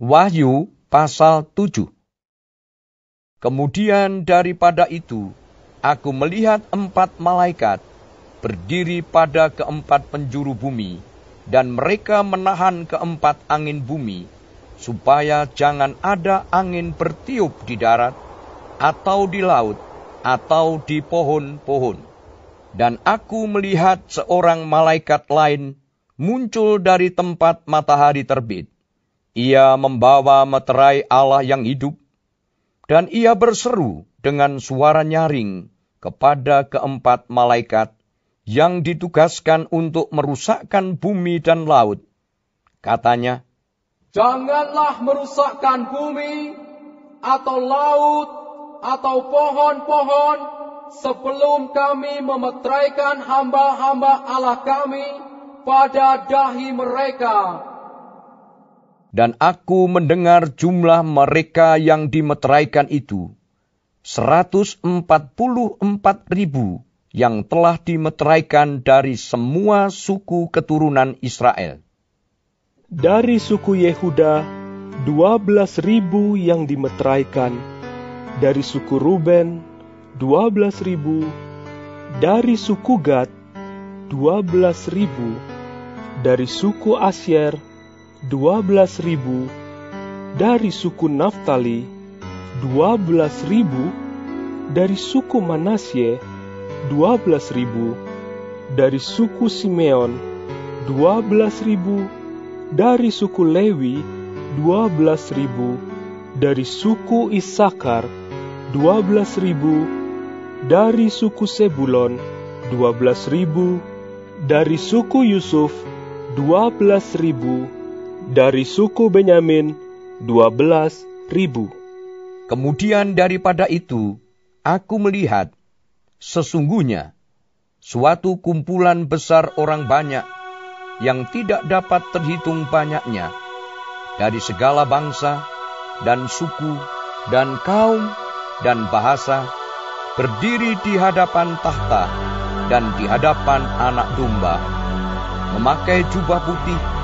Wahyu pasal 7. Kemudian daripada itu, aku melihat 4 malaikat berdiri pada keempat penjuru bumi, dan mereka menahan keempat angin bumi, supaya jangan ada angin bertiup di darat, atau di laut, atau di pohon-pohon. Dan aku melihat seorang malaikat lain muncul dari tempat matahari terbit. Ia membawa meterai Allah yang hidup, dan ia berseru dengan suara nyaring kepada keempat malaikat yang ditugaskan untuk merusakkan bumi dan laut. Katanya, "Janganlah merusakkan bumi, atau laut, atau pohon-pohon, sebelum kami memeteraikan hamba-hamba Allah kami pada dahi mereka." Dan aku mendengar jumlah mereka yang dimeteraikan itu, 144.000 yang telah dimeteraikan dari semua suku keturunan Israel. Dari suku Yehuda, 12.000 yang dimeteraikan. Dari suku Ruben, 12.000. Dari suku Gad, 12.000. Dari suku Asyer, 12.000. Dari suku Naftali, 12.000. Dari suku Manasye, 12.000. Dari suku Simeon, 12.000. Dari suku Lewi, 12.000. Dari suku Isakar, 12.000. Dari suku Sebulon, 12.000. Dari suku Yusuf, 12.000. Dari suku Benyamin, 12.000. Kemudian daripada itu, aku melihat, sesungguhnya, suatu kumpulan besar orang banyak, yang tidak dapat terhitung banyaknya, dari segala bangsa, dan suku, dan kaum, dan bahasa, berdiri di hadapan tahta, dan di hadapan Anak Domba, memakai jubah putih,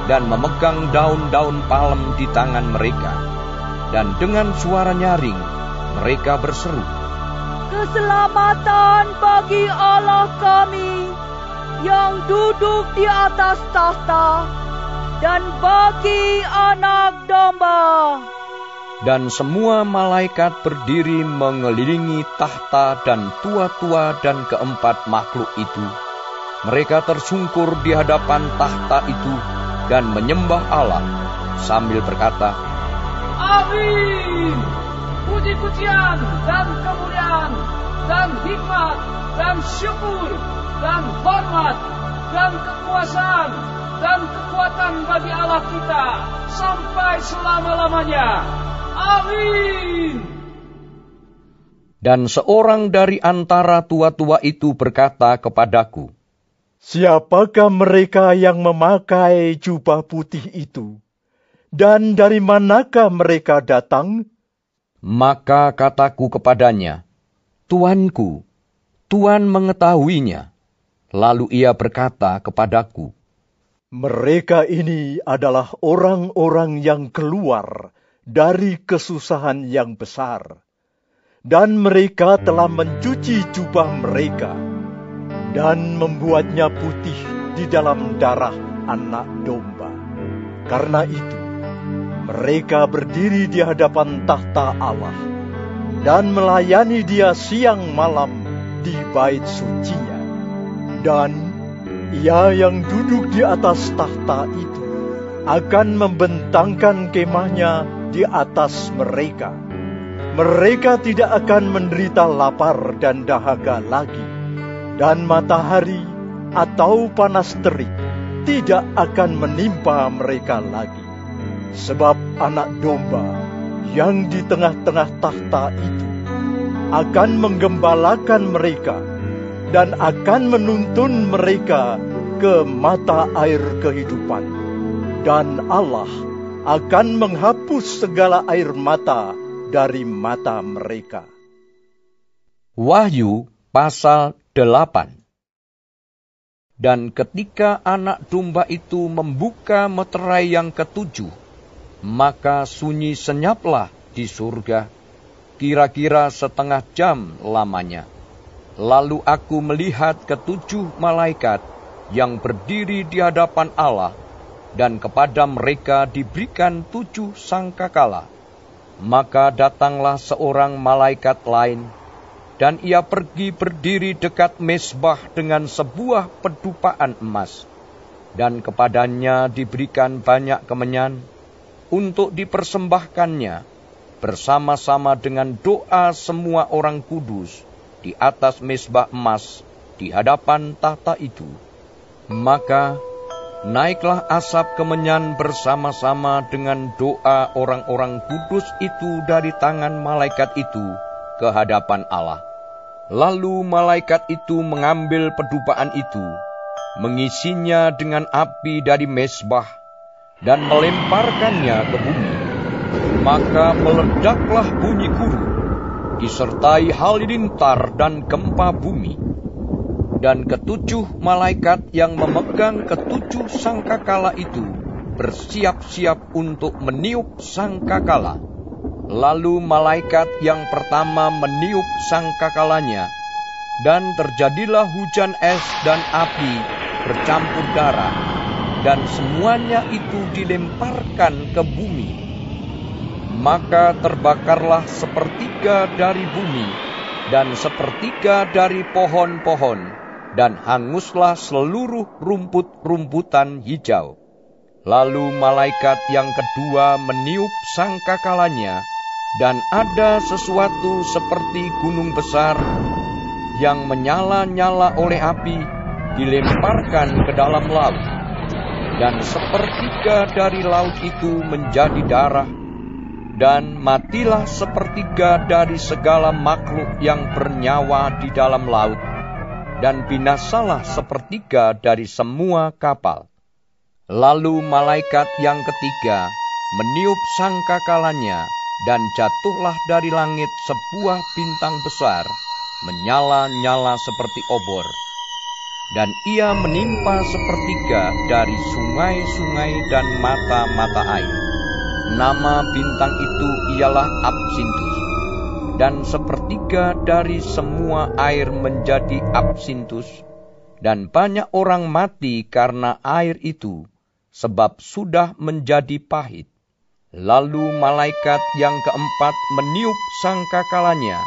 dan memegang daun-daun palem di tangan mereka. Dan dengan suara nyaring, mereka berseru, "Keselamatan bagi Allah kami, yang duduk di atas tahta, dan bagi Anak Domba." Dan semua malaikat berdiri mengelilingi tahta dan tua-tua dan keempat makhluk itu. Mereka tersungkur di hadapan tahta itu, dan menyembah Allah sambil berkata, "Amin. Puji-pujian dan kemuliaan dan hikmat dan syukur dan hormat dan kekuasaan dan kekuatan bagi Allah kita sampai selama-lamanya. Amin." Dan seorang dari antara tua-tua itu berkata kepadaku, "Siapakah mereka yang memakai jubah putih itu? Dan dari manakah mereka datang?" Maka kataku kepadanya, "Tuanku, Tuan mengetahuinya." Lalu ia berkata kepadaku, "Mereka ini adalah orang-orang yang keluar dari kesusahan yang besar, dan mereka telah mencuci jubah mereka dan membuatnya putih di dalam darah Anak Domba. Karena itu, mereka berdiri di hadapan tahta Allah dan melayani Dia siang malam di bait sucinya. Dan Ia yang duduk di atas tahta itu akan membentangkan kemahnya di atas mereka. Mereka tidak akan menderita lapar dan dahaga lagi, dan matahari atau panas terik tidak akan menimpa mereka lagi. Sebab Anak Domba yang di tengah-tengah tahta itu akan menggembalakan mereka dan akan menuntun mereka ke mata air kehidupan. Dan Allah akan menghapus segala air mata dari mata mereka. Wahyu pasal 8. Dan ketika Anak Domba itu membuka meterai yang ketujuh, Maka sunyi senyaplah di surga, kira-kira setengah jam lamanya. Lalu aku melihat ketujuh malaikat yang berdiri di hadapan Allah, dan kepada mereka diberikan 7 sangkakala. Maka datanglah seorang malaikat lain, dan ia pergi berdiri dekat mezbah dengan sebuah pedupaan emas, dan kepadanya diberikan banyak kemenyan untuk dipersembahkannya, bersama-sama dengan doa semua orang kudus di atas mezbah emas di hadapan tahta itu. Maka naiklah asap kemenyan bersama-sama dengan doa orang-orang kudus itu dari tangan malaikat itu ke hadapan Allah. Lalu malaikat itu mengambil pedupaan itu, mengisinya dengan api dari mezbah, dan melemparkannya ke bumi. Maka meledaklah bunyi guru, disertai halilintar dan gempa bumi. Dan ketujuh malaikat yang memegang ketujuh sangkakala itu bersiap-siap untuk meniup sangkakala. Lalu malaikat yang pertama meniup sangkakalanya, dan terjadilah hujan es dan api bercampur darah, dan semuanya itu dilemparkan ke bumi. Maka terbakarlah 1/3 dari bumi, dan 1/3 dari pohon-pohon, dan hanguslah seluruh rumput-rumputan hijau. Lalu malaikat yang kedua meniup sangkakalanya, dan ada sesuatu seperti gunung besar yang menyala-nyala oleh api dilemparkan ke dalam laut. Dan 1/3 dari laut itu menjadi darah, dan matilah 1/3 dari segala makhluk yang bernyawa di dalam laut, dan binasalah 1/3 dari semua kapal. Lalu malaikat yang ketiga meniup sangkakalanya, dan jatuhlah dari langit sebuah bintang besar, menyala-nyala seperti obor. Dan ia menimpa 1/3 dari sungai-sungai dan mata-mata air. Nama bintang itu ialah Absintus. Dan 1/3 dari semua air menjadi absintus, dan banyak orang mati karena air itu, sebab sudah menjadi pahit. Lalu malaikat yang keempat meniup sangkakalanya,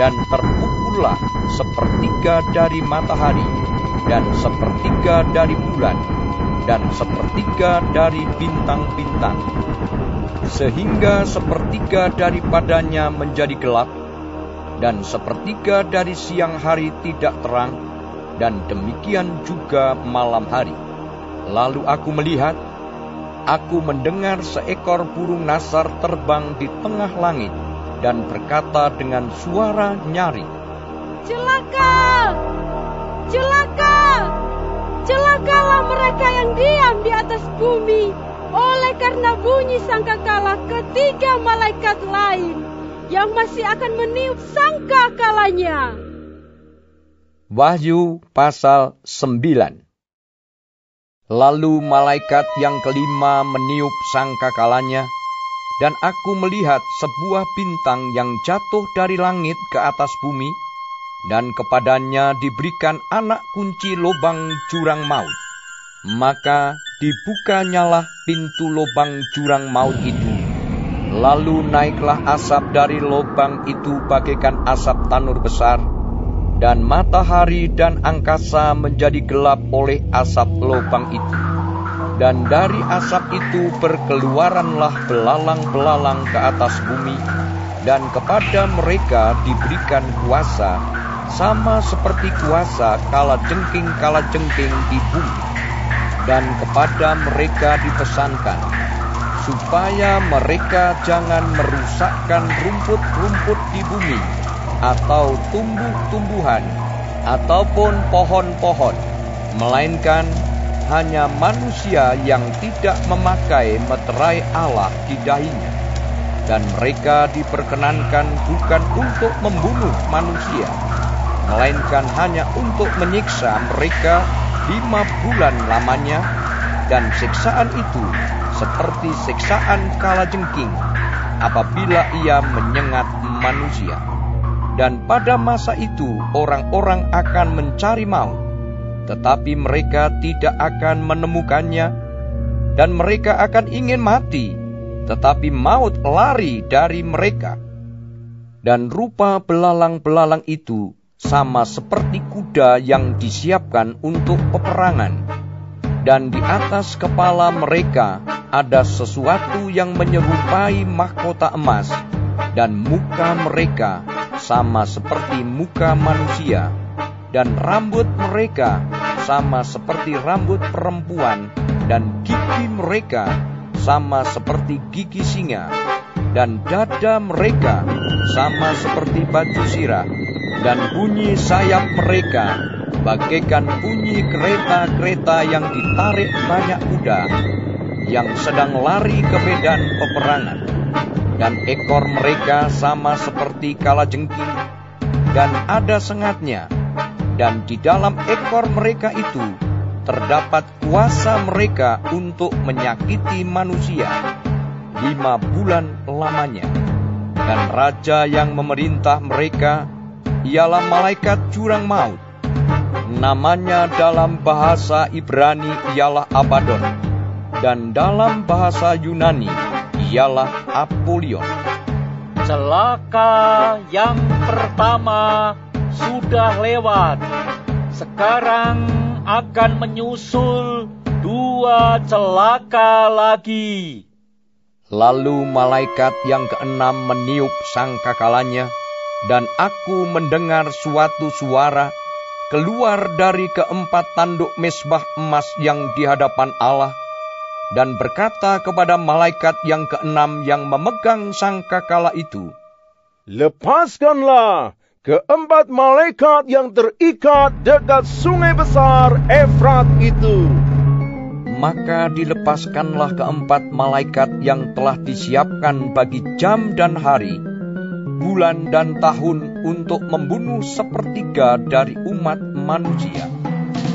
dan terpukullah 1/3 dari matahari, dan 1/3 dari bulan, dan 1/3 dari bintang-bintang, sehingga 1/3 daripadanya menjadi gelap, dan 1/3 dari siang hari tidak terang, dan demikian juga malam hari. Lalu aku melihat, aku mendengar seekor burung nasar terbang di tengah langit, dan berkata dengan suara nyaring, "Celaka! Celaka! Celakalah mereka yang diam di atas bumi, oleh karena bunyi sangkakala ketiga malaikat lain yang masih akan meniup sangkakalanya." Wahyu pasal 9. Lalu malaikat yang kelima meniup sangkakalanya, dan aku melihat sebuah bintang yang jatuh dari langit ke atas bumi, dan kepadanya diberikan anak kunci lubang jurang maut. Maka dibukanyalah pintu lubang jurang maut itu. Lalu naiklah asap dari lubang itu bagaikan asap tanur besar, dan matahari dan angkasa menjadi gelap oleh asap lubang itu. Dan dari asap itu berkeluaranlah belalang-belalang ke atas bumi, dan kepada mereka diberikan kuasa, sama seperti kuasa kalajengking di bumi. Dan kepada mereka dipesankan, supaya mereka jangan merusakkan rumput-rumput di bumi, atau tumbuh-tumbuhan, ataupun pohon-pohon, melainkan hanya manusia yang tidak memakai meterai Allah di dahinya. Dan mereka diperkenankan bukan untuk membunuh manusia, melainkan hanya untuk menyiksa mereka 5 bulan lamanya, dan siksaan itu seperti siksaan kalajengking apabila ia menyengat manusia. Dan pada masa itu orang-orang akan mencari maut, tetapi mereka tidak akan menemukannya, dan mereka akan ingin mati, tetapi maut lari dari mereka. Dan rupa belalang-belalang itu sama seperti kuda yang disiapkan untuk peperangan, dan di atas kepala mereka ada sesuatu yang menyerupai mahkota emas, dan muka mereka sama seperti muka manusia, dan rambut mereka sama seperti rambut perempuan, dan gigi mereka sama seperti gigi singa, dan dada mereka sama seperti batu sirah, dan bunyi sayap mereka bagaikan bunyi kereta-kereta yang ditarik banyak kuda yang sedang lari ke medan peperangan. Dan ekor mereka sama seperti kalajengking, dan ada sengatnya, dan di dalam ekor mereka itu terdapat kuasa mereka untuk menyakiti manusia 5 bulan lamanya. Dan raja yang memerintah mereka ialah malaikat jurang maut. Namanya dalam bahasa Ibrani ialah Abaddon, dan dalam bahasa Yunani ialah Apollyon. Celaka yang pertama sudah lewat. Sekarang akan menyusul 2 celaka lagi. Lalu malaikat yang keenam meniup sangkakalanya, dan aku mendengar suatu suara keluar dari keempat tanduk mezbah emas yang di hadapan Allah, dan berkata kepada malaikat yang keenam yang memegang sangkakala itu, "Lepaskanlah keempat malaikat yang terikat dekat sungai besar Efrat itu." Maka dilepaskanlah keempat malaikat yang telah disiapkan bagi jam dan hari, bulan dan tahun untuk membunuh 1/3 dari umat manusia.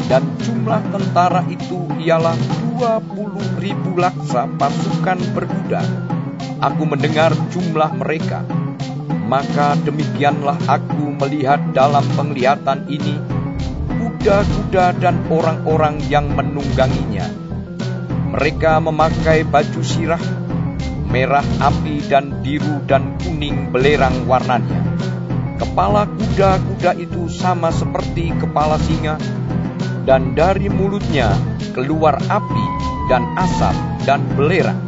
Dan jumlah tentara itu ialah 20.000 laksa pasukan berkuda. Aku mendengar jumlah mereka. Maka demikianlah aku melihat dalam penglihatan ini kuda-kuda dan orang-orang yang menungganginya. Mereka memakai baju sirah, merah api dan biru dan kuning belerang warnanya. Kepala kuda-kuda itu sama seperti kepala singa, dan dari mulutnya keluar api dan asap dan belerang.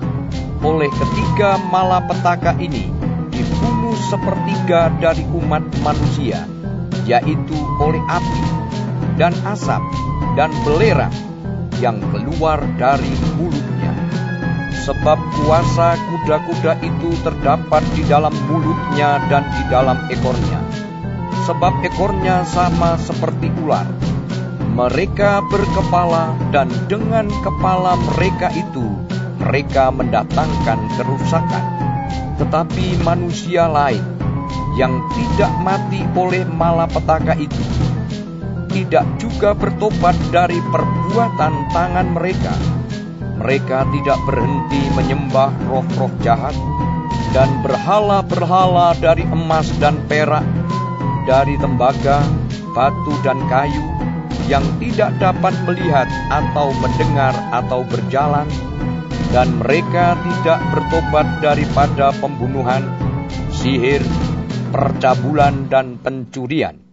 Oleh ketiga malapetaka ini dibunuh 1/3 dari umat manusia, yaitu oleh api dan asap dan belerang yang keluar dari mulutnya. Sebab kuasa kuda-kuda itu terdapat di dalam mulutnya dan di dalam ekornya. Sebab ekornya sama seperti ular. Mereka berkepala, dan dengan kepala mereka itu mereka mendatangkan kerusakan. Tetapi manusia lain yang tidak mati oleh malapetaka itu tidak juga bertobat dari perbuatan tangan mereka. Mereka tidak berhenti menyembah roh-roh jahat dan berhala-berhala dari emas dan perak, dari tembaga, batu dan kayu, yang tidak dapat melihat atau mendengar atau berjalan, dan mereka tidak bertobat daripada pembunuhan, sihir, percabulan dan pencurian.